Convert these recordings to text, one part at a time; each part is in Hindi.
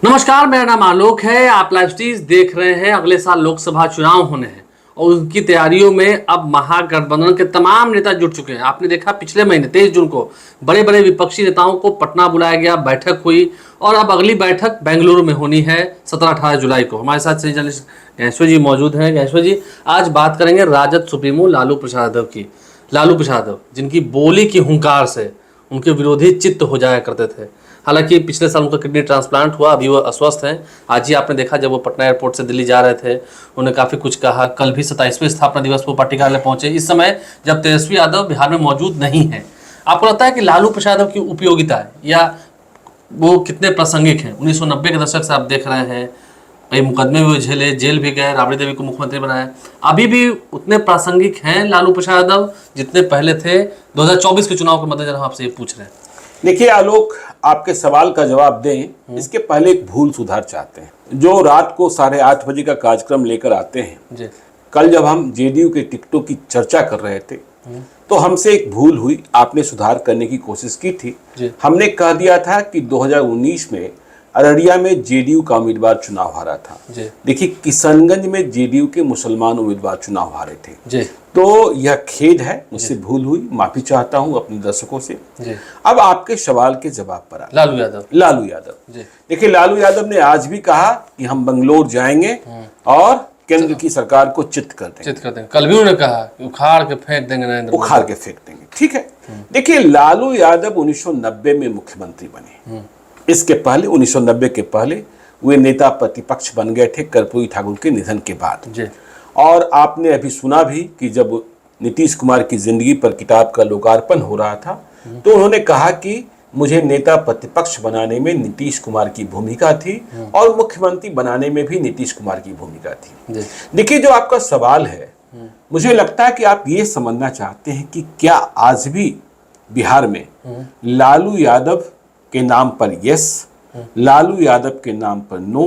नमस्कार, मेरा नाम आलोक है। आप लाइव स्ट्रीज देख रहे हैं। अगले साल लोकसभा चुनाव होने हैं और उनकी तैयारियों में अब महागठबंधन के तमाम नेता जुट चुके हैं। आपने देखा पिछले महीने 23 जून को बड़े बड़े विपक्षी नेताओं को पटना बुलाया गया, बैठक हुई और अब अगली बैठक बेंगलुरु में होनी है 17-18 जुलाई को। हमारे साथ सीनियर जर्नलिस्ट गणेश्वर जी मौजूद हैं। गणेश्वर जी, आज बात करेंगे राजद सुप्रीमो लालू प्रसाद यादव की। लालू प्रसाद यादव जिनकी बोली की हुंकार से उनके विरोधी चित्त हो जाया करते थे। हालांकि पिछले साल उनका किडनी ट्रांसप्लांट हुआ, अभी वो अस्वस्थ हैं। आज ही आपने देखा जब वो पटना एयरपोर्ट से दिल्ली जा रहे थे, उन्होंने काफ़ी कुछ कहा। कल भी 27वें स्थापना दिवस पर पार्टी कार्यालय पहुंचे, इस समय जब तेजस्वी यादव बिहार में मौजूद नहीं है। आपको लगता है कि लालू प्रसाद यादव की उपयोगिता है या वो कितने प्रासंगिक हैं? 1990 के दशक से आप देख रहे हैं, कई मुकदमे भी झेले, जेल भी गए, राबड़ी देवी को मुख्यमंत्री बनाया। अभी भी उतने प्रासंगिक हैं लालू प्रसाद यादव जितने पहले थे? 2024 के चुनाव के मद्देनजर हम आपसे ये पूछ रहे हैं। देखिए आलोक, आपके सवाल का जवाब दें इसके पहले एक भूल सुधार चाहते हैं। जो रात को 8:30 बजे का कार्यक्रम लेकर आते हैं जी। कल जब हम जेडीयू के टिकटों की चर्चा कर रहे थे तो हमसे एक भूल हुई, आपने सुधार करने की कोशिश की थी। हमने कह दिया था कि 2019 में अररिया में जेडीयू का उम्मीदवार चुनाव हारा था। देखिए, किशनगंज में जेडीयू के मुसलमान उम्मीदवार चुनाव हारे थे। तो यह खेद है, मुझसे भूल हुई, माफी चाहता हूं अपने दर्शकों से। अब आपके सवाल के जवाब पर लालू यादव देखिए, लालू यादव ने आज भी कहा कि हम बंगलोर जाएंगे और केंद्र की सरकार को चित कर देंगे। कल भी उन्होंने कहा उखाड़ के फेंक देंगे नरेंद्र मोदी। उखाड़ के फेंक देंगे, ठीक है। देखिए, लालू यादव 1990 में मुख्यमंत्री बने। इसके पहले 1990 के पहले वे नेता प्रतिपक्ष बन गए थे कर्पूरी ठाकुर के निधन के बाद। और आपने अभी सुना भी कि जब नीतीश कुमार की जिंदगी पर किताब का लोकार्पण हो रहा था तो उन्होंने कहा कि मुझे नेता प्रतिपक्ष बनाने में नीतीश कुमार की भूमिका थी और मुख्यमंत्री बनाने में भी नीतीश कुमार की भूमिका थी। देखिए, जो आपका सवाल है, मुझे लगता है कि आप ये समझना चाहते हैं कि क्या आज भी बिहार में लालू यादव के नाम पर यस, लालू यादव के नाम पर नो,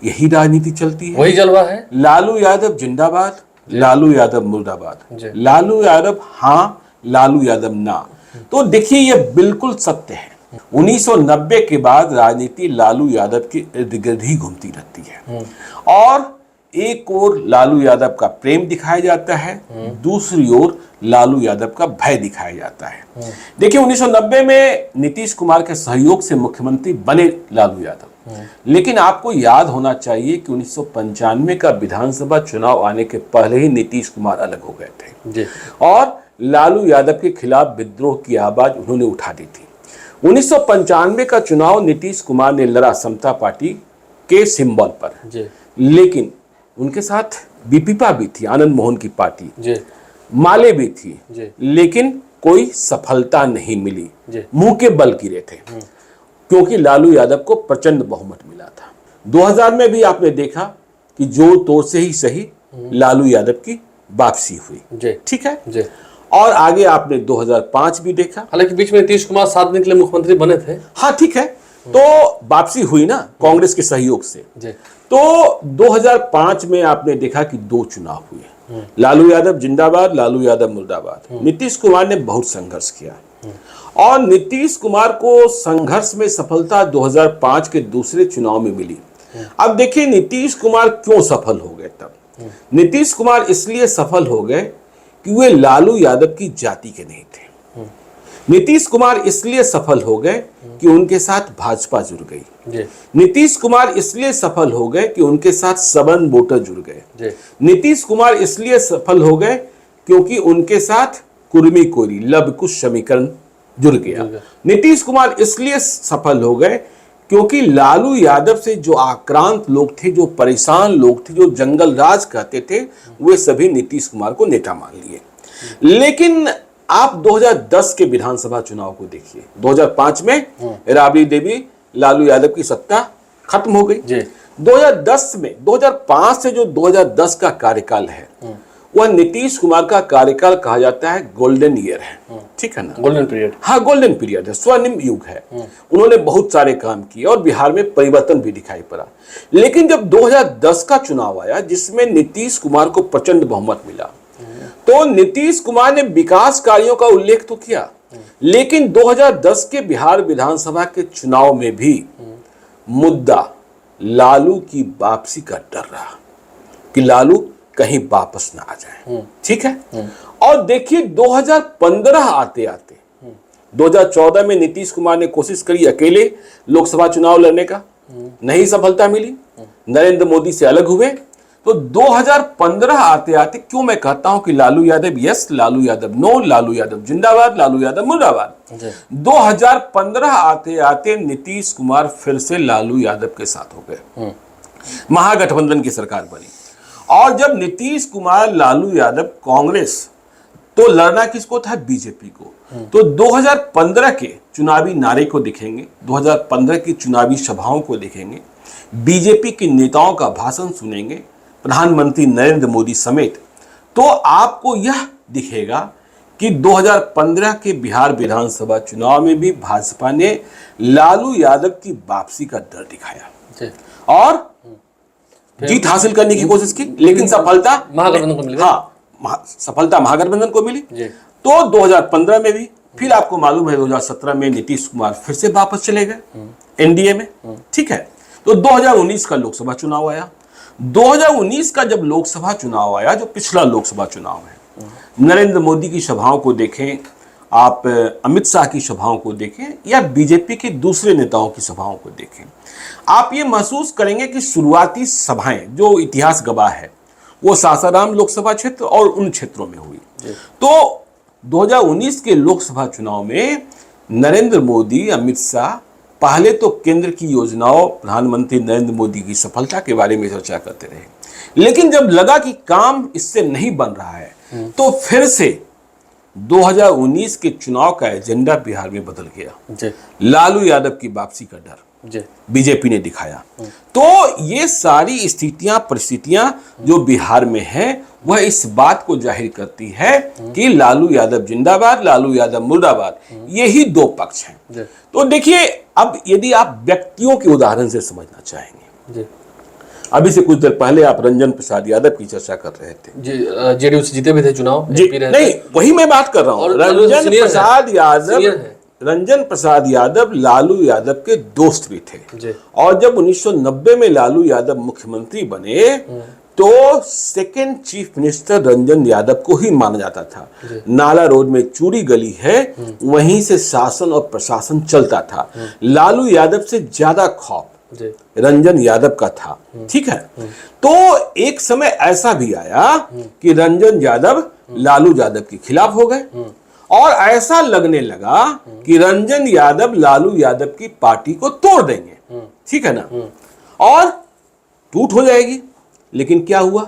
यही राजनीति चलती है, वही जलवा है। लालू यादव जिंदाबाद, लालू यादव मुर्दाबाद, लालू यादव हाँ, लालू यादव ना। तो देखिए, यह बिल्कुल सत्य है। 1990 के बाद राजनीति लालू यादव के इर्द गिर्द ही घूमती रहती है और एक ओर लालू यादव का प्रेम दिखाया जाता है, दूसरी ओर लालू यादव का भय दिखाया जाता है। देखिए, 1990 में नीतीश कुमार के सहयोग से मुख्यमंत्री बने लालू यादव, लेकिन आपको याद होना चाहिए कि 1995 का विधानसभा चुनाव आने के पहले ही नीतीश कुमार अलग हो गए थे और लालू यादव के खिलाफ विद्रोह की आवाज उन्होंने उठा दी थी। 1995 का चुनाव नीतीश कुमार ने लड़ा समता पार्टी के सिंबल पर, लेकिन उनके साथ बीपीपा भी थी, आनंद मोहन की पार्टी, माले भी थी, लेकिन कोई सफलता नहीं मिली, मुंह के बल गिरे थे क्योंकि लालू यादव को प्रचंड बहुमत मिला था। 2000 में भी आपने देखा कि जोर तोड़ से ही सही लालू यादव की वापसी हुई, ठीक है। और आगे आपने 2005 भी देखा, हालांकि बीच में नीतीश कुमार 7 दिन के लिए मुख्यमंत्री बने थे। हाँ, ठीक है, तो वापसी हुई ना कांग्रेस के सहयोग से। तो 2005 में आपने देखा कि 2 चुनाव हुए, लालू यादव जिंदाबाद, लालू यादव मुर्दाबाद। नीतीश कुमार ने बहुत संघर्ष किया और नीतीश कुमार को संघर्ष में सफलता 2005 के दूसरे चुनाव में मिली। अब देखिए, नीतीश कुमार क्यों सफल हो गए तब? नीतीश कुमार इसलिए सफल हो गए कि वे लालू यादव की जाति के नहीं थे। नीतीश कुमार इसलिए सफल हो गए कि उनके साथ भाजपा जुड़ गई। नीतीश कुमार इसलिए सफल हो गए कि उनके साथ सवर्ण वोटर जुड़ गए। नीतीश कुमार इसलिए सफल हो गए क्योंकि उनके साथ कुर्मी कोरी लव कुश समीकरण जुड़ गया। नीतीश कुमार इसलिए सफल हो गए क्योंकि लालू यादव से जो आक्रांत लोग थे, जो परेशान लोग थे, जो जंगल राज कहते थे, वे सभी नीतीश कुमार को नेता मान लिए। लेकिन आप 2010 के विधानसभा चुनाव को देखिए। 2005 में राबड़ी देवी लालू यादव की सत्ता खत्म हो गई। 2010 में 2005 से जो 2010 का कार्यकाल है वह नीतीश कुमार का कार्यकाल कहा जाता है गोल्डन ईयर है, ठीक है ना, गोल्डन पीरियड। हाँ, गोल्डन पीरियड है, स्वर्णिम युग है। उन्होंने बहुत सारे काम किए और बिहार में परिवर्तन भी दिखाई पड़ा। लेकिन जब 2010 का चुनाव आया जिसमें नीतीश कुमार को प्रचंड बहुमत मिला, तो नीतीश कुमार ने विकास कार्यों का उल्लेख तो किया, लेकिन 2010 के बिहार विधानसभा के चुनाव में भी मुद्दा लालू की वापसी का डर रहा कि लालू कहीं वापस ना आ जाए। ठीक है। और देखिए 2015 आते आते 2014 में नीतीश कुमार ने कोशिश करी अकेले लोकसभा चुनाव लड़ने का, नहीं सफलता मिली, नरेंद्र मोदी से अलग हुए। तो 2015 आते आते क्यों मैं कहता हूं कि लालू यादव यस, लालू यादव नो, लालू यादव जिंदाबाद, लालू यादव मुर्दाबाद। 2015 आते आते नीतीश कुमार फिर से लालू यादव के साथ हो गए, महागठबंधन की सरकार बनी। और जब नीतीश कुमार, लालू यादव, कांग्रेस, तो लड़ना किसको था? बीजेपी को। तो 2015 के चुनावी नारे को देखेंगे, 2015 की चुनावी सभाओं को देखेंगे, बीजेपी के नेताओं का भाषण सुनेंगे, प्रधानमंत्री नरेंद्र मोदी समेत, तो आपको यह दिखेगा कि 2015 के बिहार विधानसभा चुनाव में भी भाजपा ने लालू यादव की वापसी का डर दिखाया और जीत हासिल करने की कोशिश की, लेकिन सफलता महागठबंधन को मिली। हाँ, सफलता महागठबंधन को मिली। तो 2015 में भी, फिर आपको मालूम है 2017 में नीतीश कुमार फिर से वापस चले गए एनडीए में। ठीक है। तो 2019 का लोकसभा चुनाव आया। 2019 का जब लोकसभा चुनाव आया, जो पिछला लोकसभा चुनाव है, नरेंद्र मोदी की सभाओं को देखें आप, अमित शाह की सभाओं को देखें या बीजेपी के दूसरे नेताओं की सभाओं को देखें, आप ये महसूस करेंगे कि शुरुआती सभाएं जो इतिहास गवाह है वो सासाराम लोकसभा क्षेत्र और उन क्षेत्रों में हुई। तो 2019 के लोकसभा चुनाव में नरेंद्र मोदी, अमित शाह पहले तो केंद्र की योजनाओं, प्रधानमंत्री नरेंद्र मोदी की सफलता के बारे में चर्चा करते रहे, लेकिन जब लगा कि काम इससे नहीं बन रहा है तो फिर से 2019 के चुनाव का एजेंडा बिहार में बदल गया। लालू यादव की वापसी का डर बीजेपी ने दिखाया। तो ये सारी स्थितियां, परिस्थितियां जो बिहार में है वह इस बात को जाहिर करती है कि लालू यादव जिंदाबाद, लालू यादव मुर्दाबाद, यही दो पक्ष हैं। तो देखिए, अब यदि आप व्यक्तियों के उदाहरण से समझना चाहेंगे, अभी से कुछ देर पहले आप रंजन प्रसाद यादव की चर्चा कर रहे थे, जेडीयू से जीते भी थे चुनाव। नहीं, वही मैं बात कर रहा हूं। रंजन प्रसाद यादव लालू यादव के दोस्त भी थे। और जब 1990 में लालू यादव मुख्यमंत्री बने तो second chief minister Ranjan Yadav को ही माना जाता था। नाला रोड में चूड़ी गली है, वहीं से शासन और प्रशासन चलता था। लालू यादव से ज्यादा खौफ रंजन यादव का था। ठीक है। तो एक समय ऐसा भी आया कि रंजन यादव लालू यादव के खिलाफ हो गए और ऐसा लगने लगा कि रंजन यादव लालू यादव की पार्टी को तोड़ देंगे। ठीक है ना, और टूट हो जाएगी। लेकिन क्या हुआ?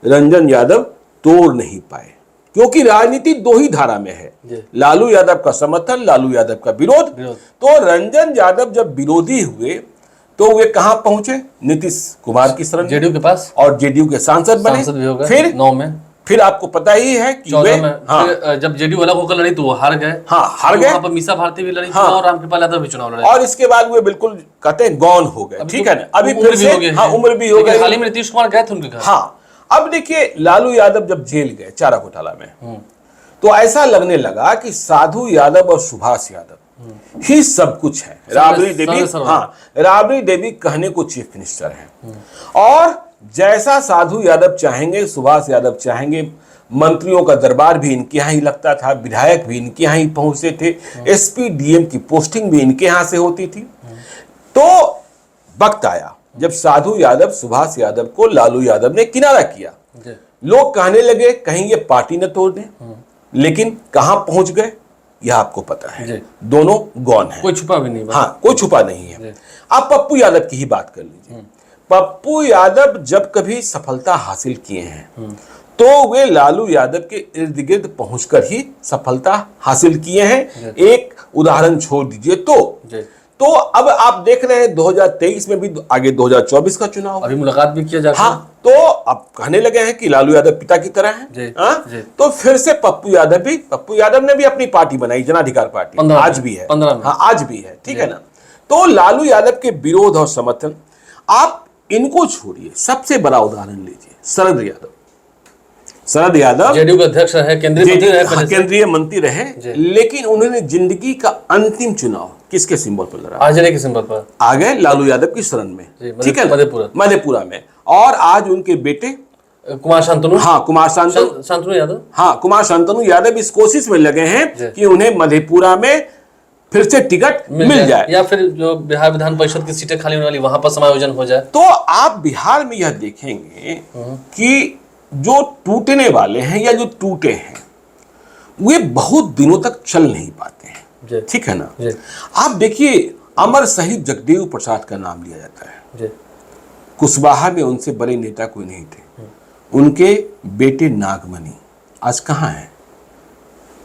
रंजन यादव तोड़ नहीं पाए, क्योंकि राजनीति दो ही धारा में है, लालू यादव का समर्थन, लालू यादव का विरोध। तो रंजन यादव जब विरोधी हुए तो वे कहां पहुंचे? नीतीश कुमार की शरण, जेडीयू के पास, और जेडीयू के सांसद बने। फिर 9 में, फिर आपको पता ही है कि वे, हाँ, जब जेडीयू अलग होकर लड़ी तो वो हार गए। हाँ, हार गए। वहां पर मीसा भारती भी लड़ी, हाँ, और रामकृपाल यादव भी चुनाव लड़े, और इसके बाद वे बिल्कुल कहते हैं गौन हो गए। ठीक है ना, अभी उम्र भी हो गई, हाँ, उम्र भी हो गई। हाल ही में नीतीश कुमार गए थे उनके घर। हाँ, अब देखिए, लालू यादव जब जेल गए चारा घोटाला में, तो ऐसा लगने लगा कि साधु यादव और सुभाष यादव ही सब कुछ है। राबड़ी देवी, हाँ, राबड़ी देवी कहने को चीफ मिनिस्टर है, और जैसा साधु यादव चाहेंगे, सुभाष यादव चाहेंगे। मंत्रियों का दरबार भी इनके यहाँ ही लगता था, विधायक भी इनके यहाँ ही पहुंचते थे, एसपी डीएम की पोस्टिंग भी इनके यहाँ से होती थी। तो वक्त आया जब साधु यादव, सुभाष यादव को लालू यादव ने किनारा किया। लोग कहने लगे कहीं ये पार्टी न तोड़ दें, लेकिन कहां पहुंच गए यह आपको पता है। दोनों गौन है, कोई छुपा भी नहीं। हाँ, कोई छुपा नहीं है। आप पप्पू यादव की ही बात कर लीजिए। पप्पू यादव जब कभी सफलता हासिल किए हैं तो वे लालू यादव के इर्द गिर्द पहुंचकर ही सफलता हासिल किए हैं। एक उदाहरण छोड़ दीजिए तो अब आप देख रहे हैं 2023 में भी, आगे 2024 का चुनाव, अभी मुलाकात भी किया जाता है। हाँ, तो अब कहने लगे हैं कि लालू यादव पिता की तरह है। हाँ, तो फिर से पप्पू यादव ने भी अपनी पार्टी बनाई, जन अधिकार पार्टी, आज भी है। हाँ, आज भी है। ठीक है ना। तो लालू यादव के विरोध और समर्थन, आप इनको छोड़िए, सबसे बड़ा उदाहरण लीजिए शरद यादव। शरद यादव जेडीयू के अध्यक्ष रहे, केंद्रीय मंत्री रहे पहले से। केंद्रीय मंत्री रहे, लेकिन उन्होंने जिंदगी का अंतिम चुनाव किसके सिंबल पर लड़ा? आरजेडी के सिंबल पर आ गए लालू यादव की शरण में, ठीक है, मधेपुरा में। और आज उनके बेटे कुमार शांतनु, कुमार शांतनु यादव, कुमार शांतनु यादव इस कोशिश में लगे हैं कि उन्हें मधेपुरा में फिर से टिकट मिल जाए, या फिर जो बिहार विधान परिषद की सीटें खाली होने वाली वहां पर समायोजन हो जाए। तो आप बिहार में यह देखेंगे कि जो टूटने वाले हैं या जो टूटे हैं वे बहुत दिनों तक चल नहीं पाते हैं, ठीक है ना। आप देखिए, अमर शहीद जगदेव प्रसाद का नाम लिया जाता है। कुशवाहा में उनसे बड़े नेता कोई नहीं थे। उनके बेटे नागमणि आज कहाँ हैं?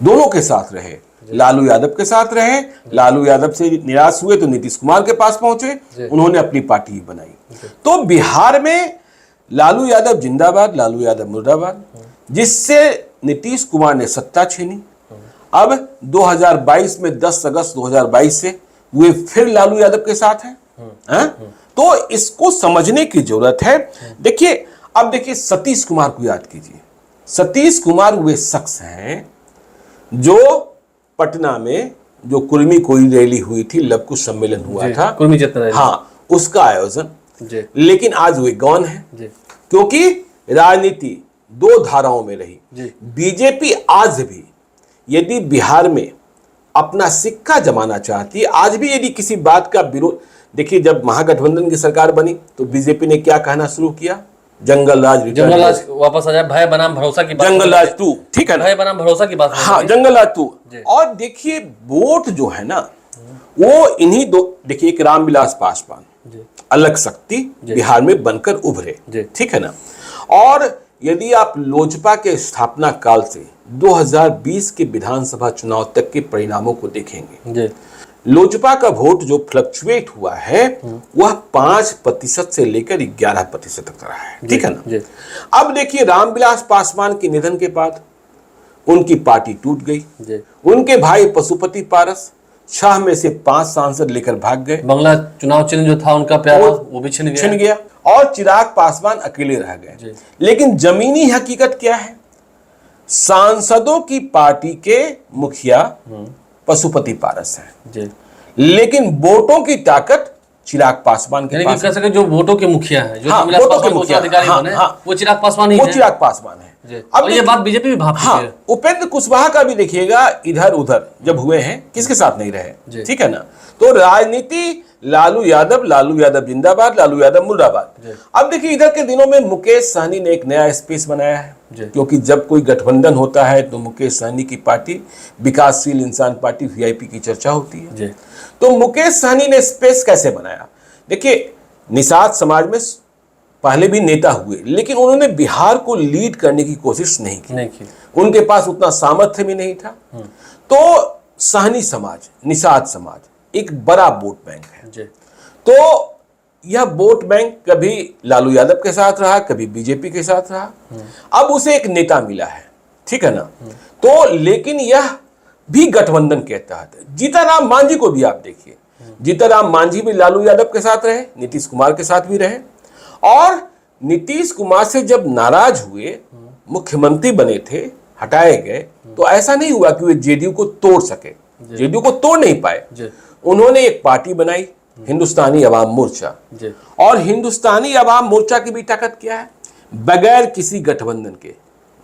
दोनों के साथ रहे, लालू यादव के साथ रहे। लालू यादव से निराश हुए तो नीतीश कुमार के पास पहुंचे, उन्होंने अपनी पार्टी बनाई। तो बिहार में लालू यादव जिंदाबाद, लालू यादव मुर्दाबाद, जिससे नीतीश कुमार ने सत्ता छीनी। अब 2022 में 10 अगस्त 2022 से वे फिर लालू यादव के साथ हैं। तो इसको समझने की जरूरत है। देखिए, अब देखिए सतीश कुमार को याद कीजिए। सतीश कुमार वे शख्स हैं जो पटना में जो कुर्मी कोई रैली हुई थी, लवकुश सम्मेलन हुआ था, कुर्मी जत्था रैली, उसका आयोजन, लेकिन आज वे गौन है, क्योंकि राजनीति दो धाराओं में रही। बीजेपी आज भी यदि बिहार में अपना सिक्का जमाना चाहती है, आज भी यदि किसी बात का विरोध, देखिए जब महागठबंधन की सरकार बनी तो बीजेपी ने क्या कहना शुरू किया? जंगल राज वापस आ जाए, भय बनाम भरोसा की बात, जंगल राज तू, ठीक है ना, भय बनाम भरोसा की बात, जंगल राज तू। और देखिए वोट जो है ना वो इन्हीं दो, देखिए एक रामविलास पासवान अलग शक्ति बिहार में बनकर उभरे, ठीक है ना। और यदि आप लोजपा के स्थापना काल से 2020 के विधानसभा चुनाव तक के परिणामों को देखेंगे, लोजपा का वोट जो फ्लक्चुएट हुआ है वह 5% से लेकर 11% तक रहा है, ठीक है ना। अब देखिए रामविलास पासवान के निधन के बाद उनकी पार्टी टूट गई। उनके भाई पशुपति पारस 6 में से 5 सांसद लेकर भाग गए। बंगला चुनाव चिन्ह जो था उनका प्यारा वो भी छिन गया और चिराग पासवान अकेले रह गए। लेकिन जमीनी हकीकत क्या है? सांसदों की पार्टी के मुखिया पशुपति पारस हैं, लेकिन वोटों की ताकत चिराग पासवान के पास है। जो वोटों के मुखिया हैं, जो वोटों के मुखिया अधिकारी बने, वो चिराग पासवान ही है। वो चिराग पासवान है। अब ये बात बीजेपी भी भागती है। उपेंद्र कुशवाहा का भी देखिएगा, इधर उधर जब हुए हैं किसके साथ नहीं रहे, ठीक है ना। तो राजनीति लालू यादव जिंदाबाद, लालू यादव मुर्दाबाद। अब देखिए इधर के दिनों में मुकेश सहनी ने एक नया स्पेस बनाया है, क्योंकि जब कोई गठबंधन होता है तो मुकेश सहनी की पार्टी विकासशील इंसान पार्टी वीआईपी की चर्चा होती है। तो मुकेश सहनी ने स्पेस कैसे बनाया? देखिए निषाद समाज में पहले भी नेता हुए, लेकिन उन्होंने बिहार को लीड करने की कोशिश नहीं की। उनके पास उतना सामर्थ्य भी नहीं था। तो सहनी समाज, निषाद समाज एक बड़ा वोट बैंक है। तो यह वोट बैंक कभी लालू यादव के साथ रहा, कभी बीजेपी के साथ रहा। अब उसे एक नेता मिला है, ठीक है ना। तो लेकिन यह भी गठबंधन के तहत है। जीतनराम मांझी को भी आप देखिए, जीतनराम मांझी भी लालू यादव के साथ रहे, नीतीश कुमार के साथ भी रहे। और नीतीश कुमार से जब नाराज हुए, मुख्यमंत्री बने थे, हटाए गए, तो ऐसा नहीं हुआ कि वे जेडीयू को तोड़ सके। जेडीयू को तोड़ नहीं पाए। उन्होंने एक पार्टी बनाई, हिंदुस्तानी अवाम मोर्चा। और हिंदुस्तानी अवाम मोर्चा की भी ताकत क्या है? बगैर किसी गठबंधन के,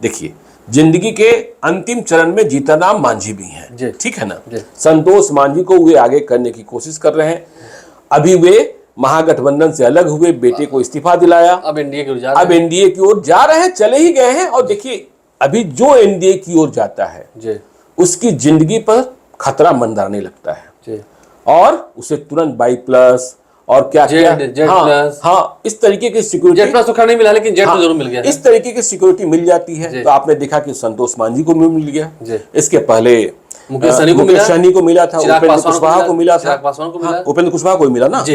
देखिए जिंदगी के अंतिम चरण में जीतनराम मांझी भी हैं, ठीक है ना। संतोष मांझी को वे आगे करने की कोशिश कर रहे हैं। अभी वे महागठबंधन से अलग हुए, बेटे को इस्तीफा दिलाया, अब एनडीए की ओर जा रहे हैं, चले ही गए हैं। और देखिए अभी जो एनडीए की ओर जाता है उसकी जिंदगी पर खतरा मंडराने लगता है, और उसे तुरंत 22+ और क्या इस तरीके की सिक्योरिटी, जेड+ तो नहीं मिला, लेकिन जेड जरूर मिल गया। इस तरीके की सिक्योरिटी मिल जाती है। तो आपने देखा कि संतोष मांझी को मिल गया, इसके पहले मुकेश सहनी को मिला था, उपेंद्र कुशवाहा को मिला था, उपेंद्र कुशवाहा को मिला ना।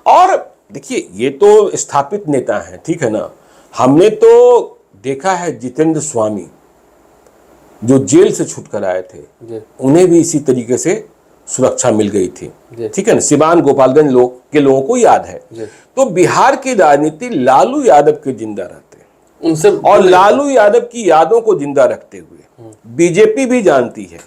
और देखिए ये तो स्थापित नेता हैं, ठीक है ना। हमने तो देखा है जितेंद्र स्वामी जो जेल से छूटकर आए थे, उन्हें भी इसी तरीके से सुरक्षा मिल गई थी, ठीक है ना। सिवान गोपालगंज के लोगों को याद है। तो बिहार की राजनीति लालू यादव के जिंदा रहते उनसे और लालू यादव की यादों को जिंदा रखते हुए बीजेपी भी जानती है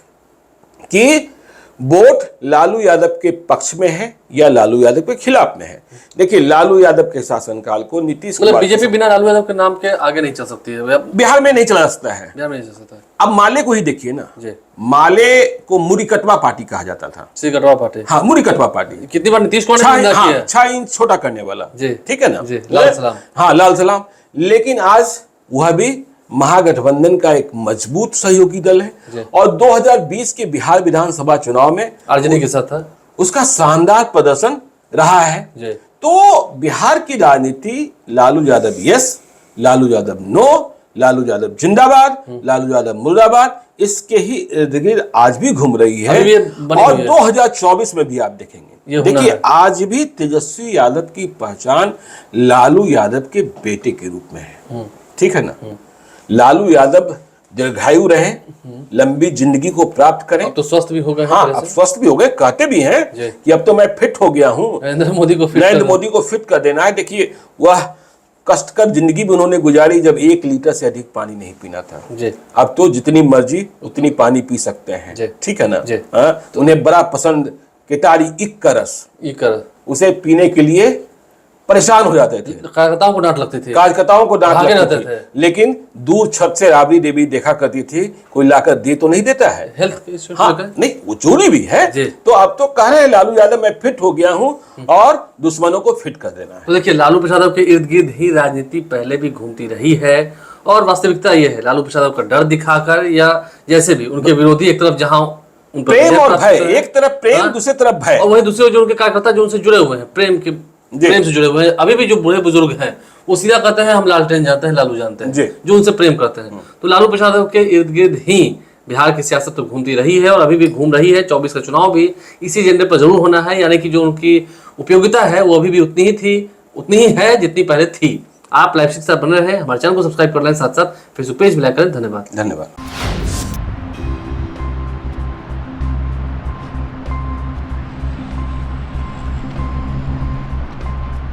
कि वोट लालू यादव के पक्ष में है या लालू यादव के खिलाफ में है। देखिए, लालू यादव के शासनकाल को नीतीश मतलब कुमार बीजेपी बिना लालू यादव के नाम के आगे नहीं चल सकती है, बिहार में नहीं चला सकता है। बिहार में नहीं चल सकता है। अब माले को ही देखिए ना, जी, माले को मुरीकटवा पार्टी कहा जाता था। श्री गढ़वा पार्टी, हाँ, मुरीकटवा पार्टी। कितनी बार नीतीश कुमार ने निंदा की है। 6 इंच छोटा करने वाला, जी, ठीक है ना, जी, लाल सलाम। हाँ, लाल सलाम। लेकिन आज वह भी महागठबंधन का एक मजबूत सहयोगी दल है और 2020 के बिहार विधानसभा चुनाव में आरजेडी के साथ था, उसका शानदार प्रदर्शन रहा है। जी। तो बिहार की राजनीति लालू यादव यस, लालू यादव नो, लालू यादव जिंदाबाद, लालू यादव मुर्दाबाद, इसके ही इर्द गिर्द आज भी घूम रही है। अभी ये बनी और हुई है। 2024 में भी आप देखेंगे। देखिए, आज भी तेजस्वी यादव की पहचान लालू यादव के बेटे के रूप में है, ठीक है ना। लालू यादव दीर्घायु रहे, लंबी जिंदगी को प्राप्त करें। अब तो स्वस्थ भी हो गए हैं, हाँ, तरह अब से। स्वस्थ भी हो गए, कहते भी हैं कि अब तो मैं फिट हो गया हूँ। नरेंद्र मोदी को फिट नरेंद्र करना। मोदी को फिट कर देना है। देखिए, वह कष्टकर जिंदगी भी उन्होंने गुजारी जब 1 लीटर से अधिक पानी नहीं पीना था। जी, अब तो जितनी मर्जी उतनी पानी पी सकते जी। हैं, ठीक है ना। जी। हाँ, तो उन्हें बड़ा पसंद केतारी इक का रस, ये कर उसे पीने के लिए परेशान हो जाते थे, कार्यकर्ताओं को डांट लगती थी, कार्यकर्ताओं को डांट भागे लगती रहते थी। थे। लेकिन दूर छत से राबड़ी देवी देखा करती थी, कोई लाकर दे तो नहीं देता है। हेल्थ इश्यू हाँ, नहीं, वो चोरी भी है। जी। तो अब तो कह रहे हैं लालू यादव मैं फिट हो गया हूं और दुश्मनों को फिट कर देना है। तो देखिए, लालू प्रसाद यादव के इर्द गिर्द ही राजनीति पहले भी घूमती रही है और वास्तविकता यह है, लालू प्रसाद यादव का डर दिखाकर या जैसे भी उनके विरोधी एक तरफ जहां उन पर प्रेम विजय और प्राप्त भय, कर रहे हैं, एक तरफ प्रेम, हाँ, दूसरी तरफ भय। और वही दूसरे जो उनके कार्यकर्ता जो उनसे जुड़े हुए हैं, प्रेम से जुड़े हुए हैं। अभी भी जो बूढ़े बुजुर्ग हैं वो सीधा कहते हैं हम लालटेन जानते हैं, लालू जानते जी। हैं, जो उनसे प्रेम करते हैं। तो लालू प्रसाद यादव के इर्द गिर्द ही बिहार की सियासत तो घूमती रही है और अभी भी घूम रही है। 24 का चुनाव भी इसी एजेंडे पर जरूर होना है, यानी कि जो उनकी उपयोगिता है वो अभी भी उतनी ही थी, उतनी ही है जितनी पहले थी। आप लाइव के साथ बने रहे, हमारे चैनल को सब्सक्राइब कर लें, साथ साथ फेसबुक पेज भी लाइक करें। धन्यवाद। धन्यवाद।